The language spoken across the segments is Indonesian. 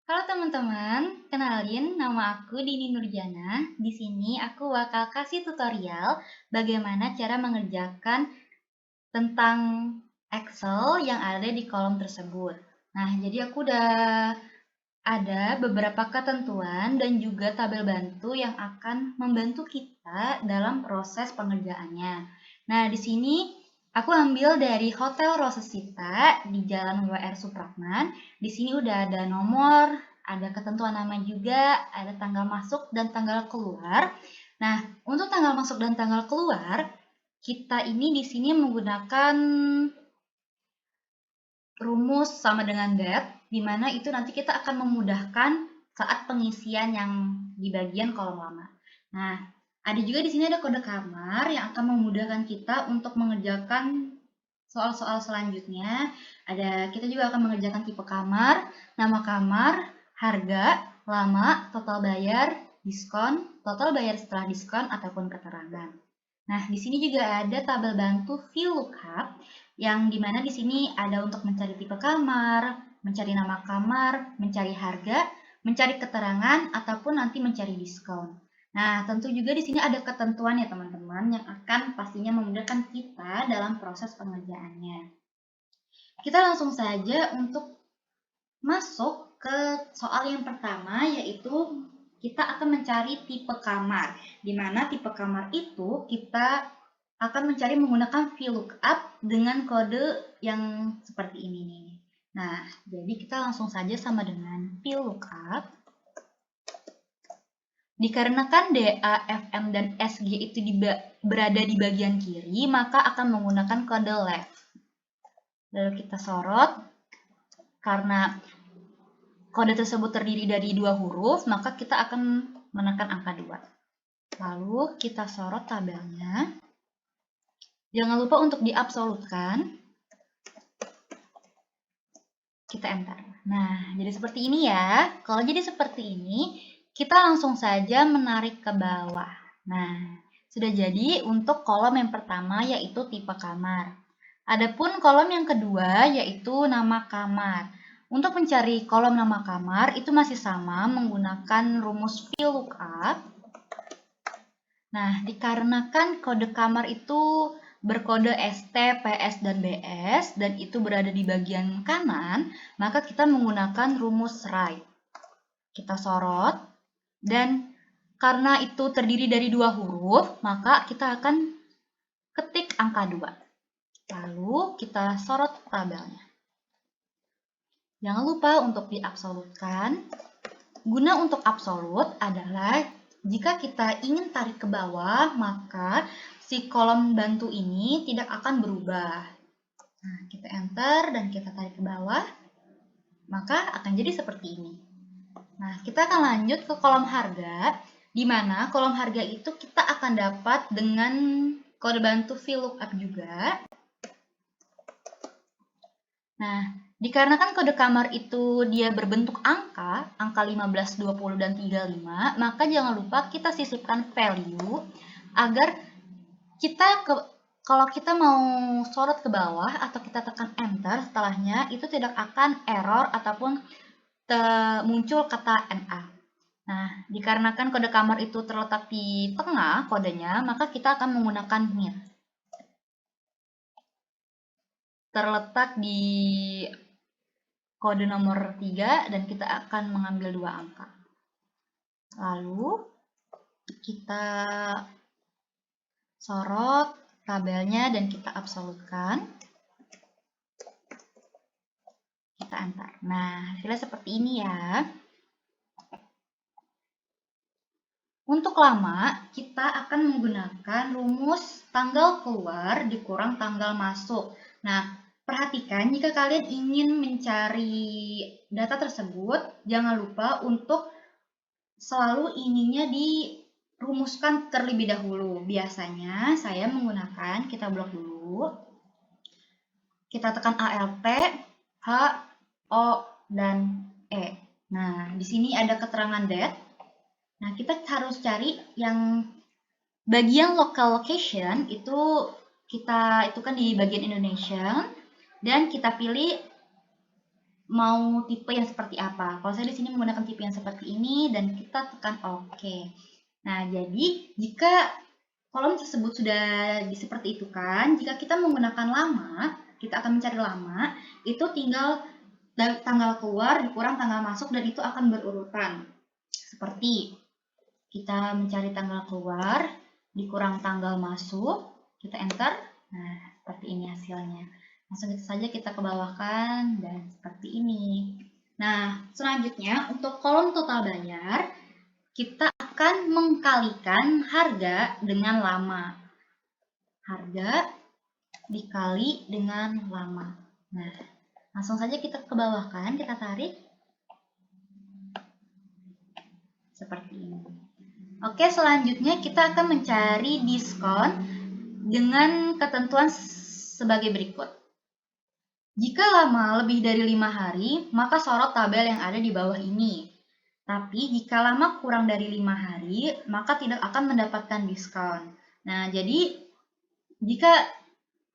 Halo teman-teman, kenalin nama aku Dini Nurjana. Di sini aku bakal kasih tutorial bagaimana cara mengerjakan tentang Excel yang ada di kolom tersebut. Nah, jadi aku udah ada beberapa ketentuan dan juga tabel bantu yang akan membantu kita dalam proses pengerjaannya. Nah, di sini aku ambil dari Hotel Rosesita di Jalan WR Supratman. Di sini udah ada nomor, ada ketentuan nama juga, ada tanggal masuk dan tanggal keluar. Nah, untuk tanggal masuk dan tanggal keluar, kita ini di sini menggunakan rumus sama dengan that, di mana itu nanti kita akan memudahkan saat pengisian yang di bagian kolom lama. Nah, ada juga di sini ada kode kamar yang akan memudahkan kita untuk mengerjakan soal-soal selanjutnya. Kita juga akan mengerjakan tipe kamar, nama kamar, harga, lama, total bayar, diskon, total bayar setelah diskon ataupun keterangan. Nah, di sini juga ada tabel bantu VLOOKUP yang dimana di sini ada untuk mencari tipe kamar, mencari nama kamar, mencari harga, mencari keterangan, ataupun nanti mencari diskon. Nah, tentu juga di sini ada ketentuan ya teman-teman yang akan pastinya memudahkan kita dalam proses pengerjaannya. Kita langsung saja untuk masuk ke soal yang pertama, yaitu kita akan mencari tipe kamar, di mana tipe kamar itu kita akan mencari menggunakan VLOOKUP dengan kode yang seperti ini nih. Nah, jadi kita langsung saja sama dengan VLOOKUP. Dikarenakan DA, FM, dan SG itu berada di bagian kiri, maka akan menggunakan kode left. Lalu kita sorot, karena kode tersebut terdiri dari 2 huruf, maka kita akan menekan angka 2. Lalu kita sorot tabelnya. Jangan lupa untuk diabsolutkan. Kita enter. Nah, jadi seperti ini ya. Kalau jadi seperti ini, kita langsung saja menarik ke bawah. Nah, sudah jadi untuk kolom yang pertama yaitu tipe kamar. Adapun kolom yang kedua yaitu nama kamar. Untuk mencari kolom nama kamar itu masih sama menggunakan rumus VLOOKUP. Nah, dikarenakan kode kamar itu berkode ST, PS, dan BS, dan itu berada di bagian kanan, maka kita menggunakan rumus right. Kita sorot, dan karena itu terdiri dari 2 huruf, maka kita akan ketik angka 2. Lalu kita sorot tabelnya. Jangan lupa untuk diabsolutkan. Guna untuk absolut adalah jika kita ingin tarik ke bawah, maka si kolom bantu ini tidak akan berubah. Nah, kita enter dan kita tarik ke bawah, maka akan jadi seperti ini. Nah, kita akan lanjut ke kolom harga, di mana kolom harga itu kita akan dapat dengan kode bantu VLOOKUP juga. Nah, dikarenakan kode kamar itu dia berbentuk angka 15, 20, dan 35, maka jangan lupa kita sisipkan value agar kalau kita mau sorot ke bawah atau kita tekan enter setelahnya, itu tidak akan error ataupun muncul kata NA. Nah, dikarenakan kode kamar itu terletak di tengah kodenya, maka kita akan menggunakan NIT. Terletak di kode nomor 3 dan kita akan mengambil 2 angka. Lalu kita sorot tabelnya dan kita absolutkan. Kita enter. Nah, hasilnya seperti ini ya. Untuk lama, kita akan menggunakan rumus tanggal keluar dikurang tanggal masuk. Nah, perhatikan jika kalian ingin mencari data tersebut, jangan lupa untuk selalu ininya dirumuskan terlebih dahulu. Biasanya saya menggunakan, kita blok dulu, kita tekan ALT, H, O, dan E. Nah, di sini ada keterangan that. Nah, kita harus cari yang bagian local location itu kita kan di bagian Indonesia dan kita pilih mau tipe yang seperti apa. Kalau saya di sini menggunakan tipe yang seperti ini dan kita tekan OK. Nah, jadi jika kolom tersebut sudah seperti itu kan, jika kita menggunakan lama, kita akan mencari lama, itu tinggal tanggal keluar dikurang tanggal masuk dan itu akan berurutan. Seperti kita mencari tanggal keluar dikurang tanggal masuk, kita enter. Nah, seperti ini hasilnya. Langsung itu saja kita ke bawahkan dan seperti ini. Nah, selanjutnya untuk kolom total bayar, kita akan mengkalikan harga dengan lama. Harga dikali dengan lama. Nah, langsung saja kita ke bawahkan, kita tarik. Seperti ini. Oke, selanjutnya kita akan mencari diskon dengan ketentuan sebagai berikut. Jika lama lebih dari 5 hari, maka sorot tabel yang ada di bawah ini. Tapi jika lama kurang dari 5 hari, maka tidak akan mendapatkan diskon. Nah, jadi jika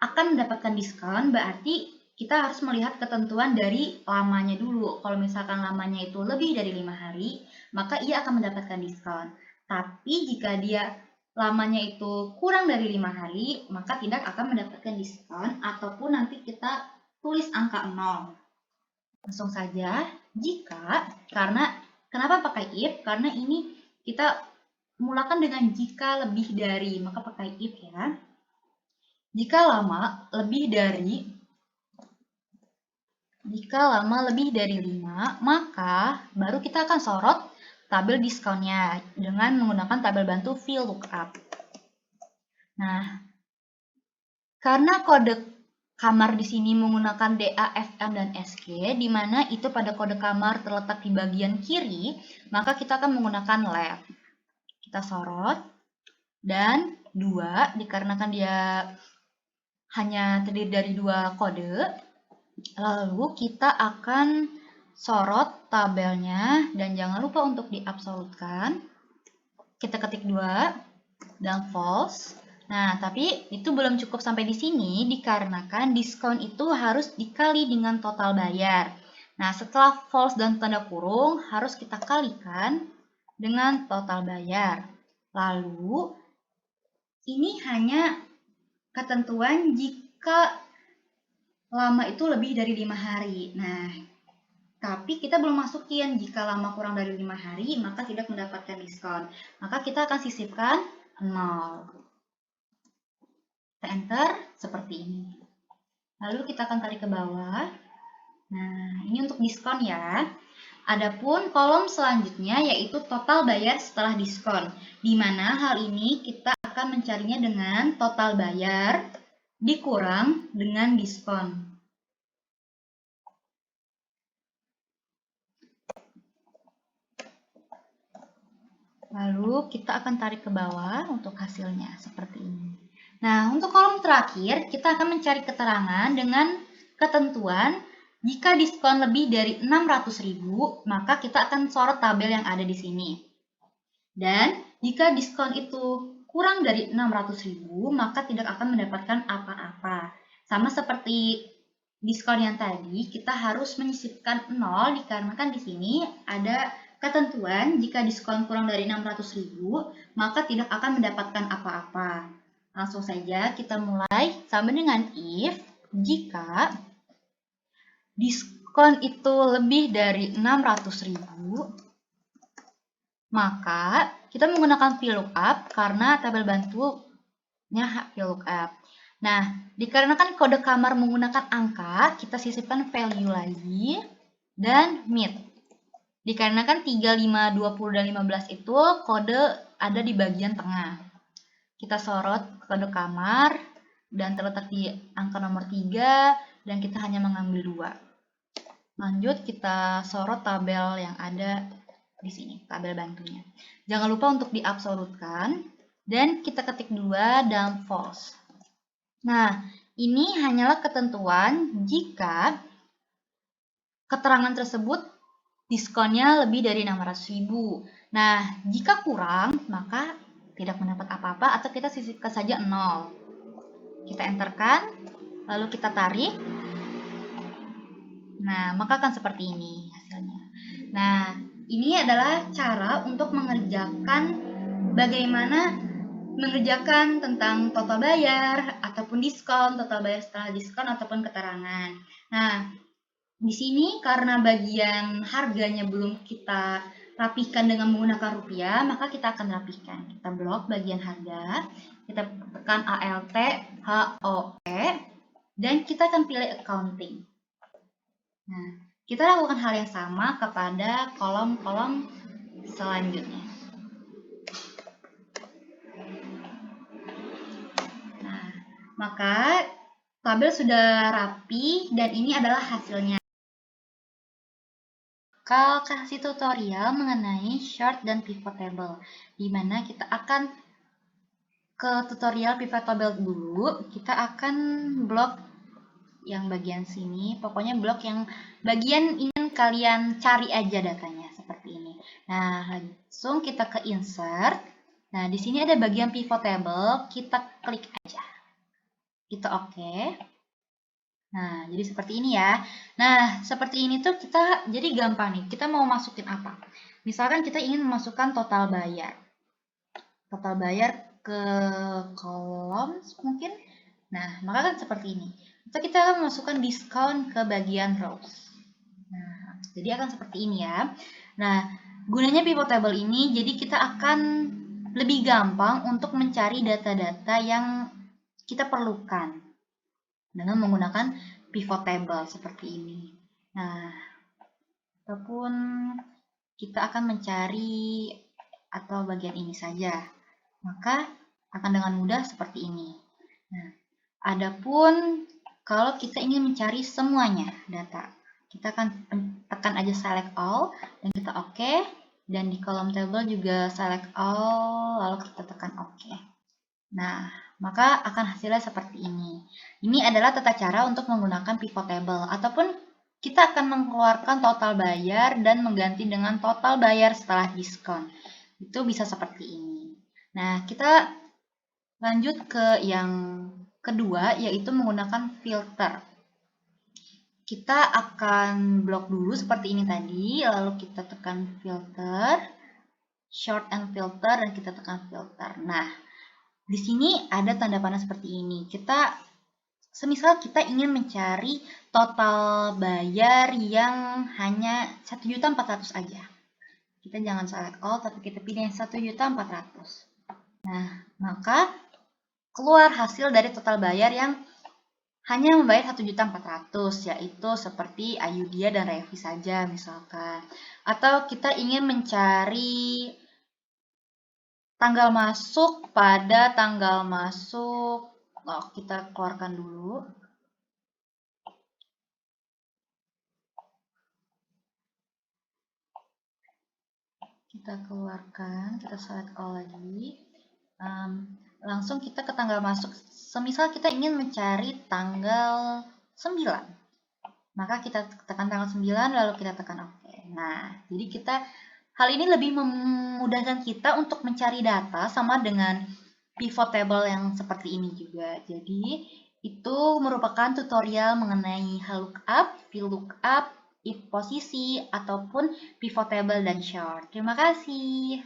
akan mendapatkan diskon, berarti kita harus melihat ketentuan dari lamanya dulu. Kalau misalkan lamanya itu lebih dari 5 hari, maka ia akan mendapatkan diskon. Tapi jika dia lamanya itu kurang dari 5 hari, maka tidak akan mendapatkan diskon, ataupun nanti kita tulis angka 0. Langsung saja, jika, kenapa pakai if? Karena ini kita mulakan dengan jika lebih dari, maka pakai if ya. Jika lama lebih dari 5, maka baru kita akan sorot tabel diskonnya dengan menggunakan tabel bantu VLOOKUP. Nah, karena kode kamar di sini menggunakan DA, FM, dan SG, di mana itu pada kode kamar terletak di bagian kiri, maka kita akan menggunakan left. Kita sorot, dan 2, dikarenakan dia hanya terdiri dari 2 kode, lalu kita akan sorot tabelnya, dan jangan lupa untuk diabsolutkan. Kita ketik 2, dan false. Nah, tapi itu belum cukup sampai di sini, dikarenakan diskon itu harus dikali dengan total bayar. Nah, setelah false dan tanda kurung, harus kita kalikan dengan total bayar. Lalu, ini hanya ketentuan jika lama itu lebih dari 5 hari. Nah, tapi kita belum masukin jika lama kurang dari 5 hari, maka tidak mendapatkan diskon. Maka kita akan sisipkan 0. Kita enter seperti ini. Lalu kita akan tarik ke bawah. Nah, ini untuk diskon ya. Adapun kolom selanjutnya yaitu total bayar setelah diskon, di mana hal ini kita akan mencarinya dengan total bayar dikurang dengan diskon. Lalu kita akan tarik ke bawah untuk hasilnya seperti ini. Nah, untuk kolom terakhir kita akan mencari keterangan dengan ketentuan jika diskon lebih dari 600.000, maka kita akan sorot tabel yang ada di sini. Dan jika diskon itu kurang dari 600.000, maka tidak akan mendapatkan apa-apa. Sama seperti diskon yang tadi, kita harus menyisipkan 0 dikarenakan di sini ada ketentuan jika diskon kurang dari 600.000, maka tidak akan mendapatkan apa-apa. Langsung saja kita mulai sama dengan if jika diskon itu lebih dari 600.000, maka kita menggunakan VLOOKUP karena tabel bantunya VLOOKUP. Nah, dikarenakan kode kamar menggunakan angka, kita sisipkan value lagi dan meet. Dikarenakan 3, 5, 20, dan 15 itu kode ada di bagian tengah. Kita sorot kode kamar dan terletak di angka nomor 3 dan kita hanya mengambil 2. Lanjut kita sorot tabel yang ada di sini, tabel bantunya. Jangan lupa untuk diabsolutkan dan kita ketik 2 dan false. Nah, ini hanyalah ketentuan jika keterangan tersebut diskonnya lebih dari 600.000. Nah, jika kurang, maka tidak mendapat apa-apa atau kita sisipkan saja 0. Kita enterkan, lalu kita tarik. Nah, maka akan seperti ini hasilnya. Nah, ini adalah cara untuk bagaimana mengerjakan tentang total bayar ataupun diskon, total bayar setelah diskon ataupun keterangan. Nah, di sini karena bagian harganya belum kita rapihkan dengan menggunakan rupiah, maka kita akan rapihkan. Kita blok bagian harga, kita tekan ALT, HOE, dan kita akan pilih accounting. Nah, kita lakukan hal yang sama kepada kolom-kolom selanjutnya. Nah, maka tabel sudah rapi dan ini adalah hasilnya. Kalau kasih tutorial mengenai short dan pivot table, di mana kita akan ke tutorial pivot table dulu, kita akan blok yang bagian sini, pokoknya blok yang bagian ingin kalian cari aja datanya seperti ini. Nah, langsung kita ke insert. Nah, di sini ada bagian pivot table, kita klik aja. Kita oke. Nah, jadi seperti ini ya. Nah, seperti ini tuh kita jadi gampang nih. Kita mau masukin apa? Misalkan kita ingin memasukkan total bayar. Total bayar ke kolom mungkin. Nah, maka kan seperti ini. Atau kita akan memasukkan diskon ke bagian rows. Nah, jadi akan seperti ini ya. Nah, gunanya pivot table ini jadi kita akan lebih gampang untuk mencari data-data yang kita perlukan dengan menggunakan pivot table seperti ini. Nah, ataupun kita akan mencari atau bagian ini saja, maka akan dengan mudah seperti ini. Nah, adapun kalau kita ingin mencari semuanya data, kita akan tekan aja select all dan kita oke, dan di kolom table juga select all lalu kita tekan oke. Nah, maka akan hasilnya seperti ini. Ini adalah tata cara untuk menggunakan pivot table, ataupun kita akan mengeluarkan total bayar dan mengganti dengan total bayar setelah diskon. Itu bisa seperti ini. Nah, kita lanjut ke yang kedua, yaitu menggunakan filter. Kita akan blok dulu seperti ini tadi, lalu kita tekan filter, short and filter, dan kita tekan filter. Nah, di sini ada tanda panah seperti ini. Semisal kita ingin mencari total bayar yang hanya 1.400.000 aja. Kita jangan select all, tapi kita pilih yang 1.400.000. Nah, maka keluar hasil dari total bayar yang hanya membayar 1.400.000, yaitu seperti Ayudhya dan Revi saja misalkan. Atau kita ingin mencari tanggal masuk pada tanggal masuk, kita keluarkan dulu. Kita keluarkan, kita select all lagi. Langsung kita ke tanggal masuk. Semisal kita ingin mencari tanggal 9, maka kita tekan tanggal 9 lalu kita tekan oke. Nah, jadi hal ini lebih memudahkan kita untuk mencari data sama dengan pivot table yang seperti ini juga. Jadi, itu merupakan tutorial mengenai lookup, VLOOKUP, if posisi, ataupun pivot table dan short. Terima kasih.